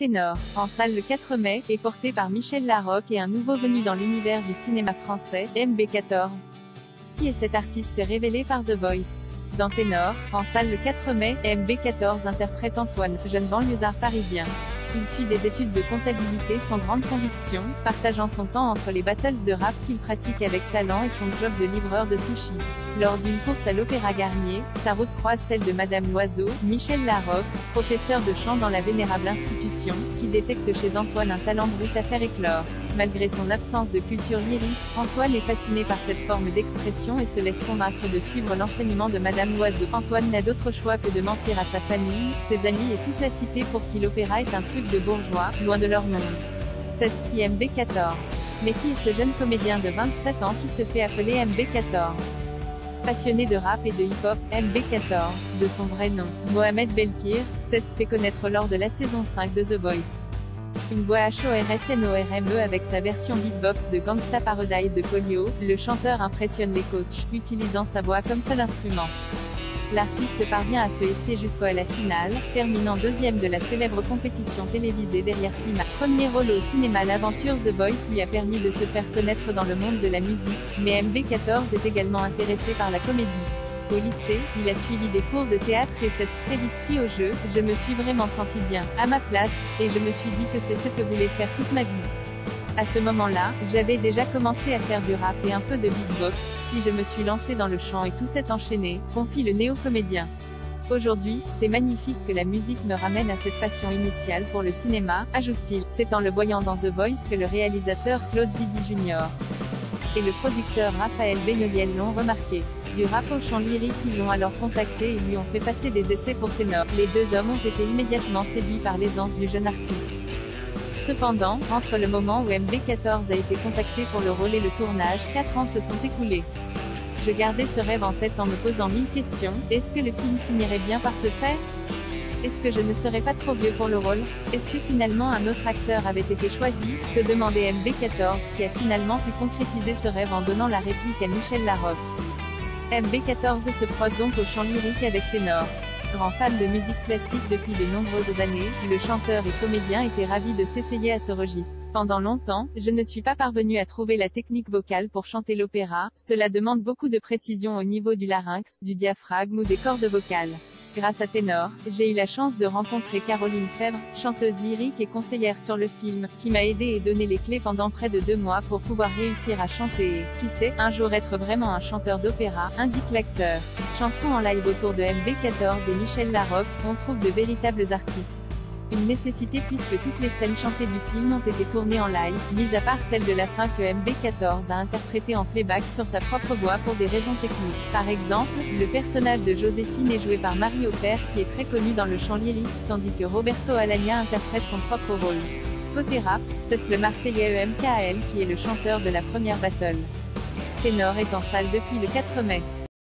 Ténor, en salle le 4 mai, est porté par Michel Larocque et un nouveau venu dans l'univers du cinéma français, MB14. Qui est cet artiste révélé par The Voice? Dans Ténor, en salle le 4 mai, MB14 interprète Antoine, jeune banlieusard parisien. Il suit des études de comptabilité sans grande conviction, partageant son temps entre les battles de rap qu'il pratique avec talent et son job de livreur de sushi. Lors d'une course à l'Opéra Garnier, sa route croise celle de Madame Loiseau, Michel Larocque, professeur de chant dans la vénérable institution, qui détecte chez Antoine un talent brut à faire éclore. Malgré son absence de culture lyrique, Antoine est fasciné par cette forme d'expression et se laisse convaincre de suivre l'enseignement de Madame Loiseau. Antoine n'a d'autre choix que de mentir à sa famille, ses amis et toute la cité pour qui l'opéra est un truc de bourgeois, loin de leur monde. C'est ce qui est MB14. Mais qui est ce jeune comédien de 27 ans qui se fait appeler MB14? Passionné de rap et de hip-hop, MB14, de son vrai nom, Mohamed Belkir, s'est fait connaître lors de la saison 5 de The Voice. Une voix HORSNORME avec sa version beatbox de Gangsta Paradise de Coolio, le chanteur impressionne les coachs, utilisant sa voix comme seul instrument. L'artiste parvient à se hisser jusqu'à la finale, terminant deuxième de la célèbre compétition télévisée derrière Sima. Premier rôle au cinéma, l'aventure The Voice lui a permis de se faire connaître dans le monde de la musique, mais MB14 est également intéressé par la comédie. Au lycée, il a suivi des cours de théâtre et s'est très vite pris au jeu. Je me suis vraiment senti bien, à ma place, et je me suis dit que c'est ce que voulais faire toute ma vie. À ce moment-là, j'avais déjà commencé à faire du rap et un peu de beatbox, puis je me suis lancé dans le chant et tout s'est enchaîné, confie le néo-comédien. Aujourd'hui, c'est magnifique que la musique me ramène à cette passion initiale pour le cinéma, ajoute-t-il. C'est en le voyant dans The Voice que le réalisateur Claude Zidi Jr. et le producteur Raphaël Benoliel l'ont remarqué. Du rap au chant lyrique, ils l'ont alors contacté et lui ont fait passer des essais pour ténor. Les deux hommes ont été immédiatement séduits par l'aisance du jeune artiste. Cependant, entre le moment où MB14 a été contacté pour le rôle et le tournage, 4 ans se sont écoulés. Je gardais ce rêve en tête en me posant 1000 questions. Est-ce que le film finirait bien par se faire? Est-ce que je ne serais pas trop vieux pour le rôle? Est-ce que finalement un autre acteur avait été choisi? Se demandait MB14, qui a finalement pu concrétiser ce rêve en donnant la réplique à Michel Larocque. MB14 se prod donc au chant lyrique avec ténor. Grand fan de musique classique depuis de nombreuses années, le chanteur et comédien était ravi de s'essayer à ce registre. Pendant longtemps, je ne suis pas parvenu à trouver la technique vocale pour chanter l'opéra, cela demande beaucoup de précision au niveau du larynx, du diaphragme ou des cordes vocales. Grâce à Ténor, j'ai eu la chance de rencontrer Caroline Fèvre, chanteuse lyrique et conseillère sur le film, qui m'a aidé et donné les clés pendant près de 2 mois pour pouvoir réussir à chanter et, qui sait, un jour être vraiment un chanteur d'opéra, indique l'acteur. Chanson en live autour de MB14 et Michel Larocque, on trouve de véritables artistes. Une nécessité puisque toutes les scènes chantées du film ont été tournées en live, mis à part celle de la fin que MB14 a interprétée en playback sur sa propre voix pour des raisons techniques. Par exemple, le personnage de Joséphine est joué par Marie Aupert qui est très connue dans le chant lyrique, tandis que Roberto Alagna interprète son propre rôle. Côté rap, c'est le Marseillais EMKAL qui est le chanteur de la première battle. Ténor est en salle depuis le 4 mai.